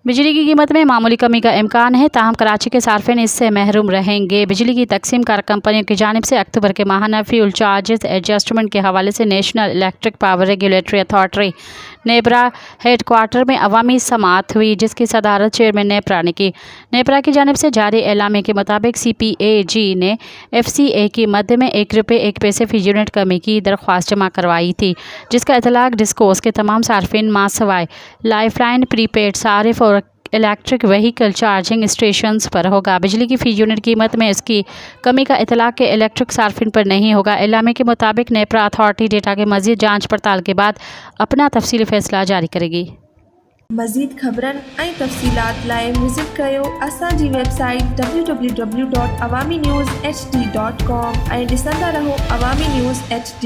बिजली की कीमत में मामूली कमी का इम्कान है, ताहम कराची के सार्फिन इससे महरूम रहेंगे। बिजली की तकसीम कार कंपनियों की जानिब से अक्टूबर के माहाना फ्यूल चार्जेस एडजस्टमेंट के हवाले से national electric power regulatory authority NEPRA head quarter में अवामी समाअत हुई, जिसकी सदारत चेयरमैन नेपरा ने की। नेपरा की जानिब से जारी एलामे के मुताबिक CPAG ने FCA की मद में ₹1 फी यूनिट कमी की दरख्वास्त जमा करवाई थी, जिसका इतलाक डिस्कोस के तमाम सार्फिन मां सवाए लाइफलाइन, प्रीपेड सारिफ और इलेक्ट्रिक व्हीकल चार्जिंग स्टेशंस पर होगा। बिजली की फ़ी यूनिट कीमत में इसकी कमी का इतलाक के इलेक्ट्रिक सार्फिन पर नहीं होगा। एलामे के मुताबिक नेपरा अथॉरिटी डेटा के मज़ीद जांच पड़ताल के बाद अपना तफसीली फ़ैसला जारी करेगी। मज़ीद ख़बरन ऐं तफ़सीलात लाइ विज़िट कयो असांजी वेबसाइट www.awamiNewsHD.com ऐं ॾिसंदा रहो अवामी न्यूज़ HD।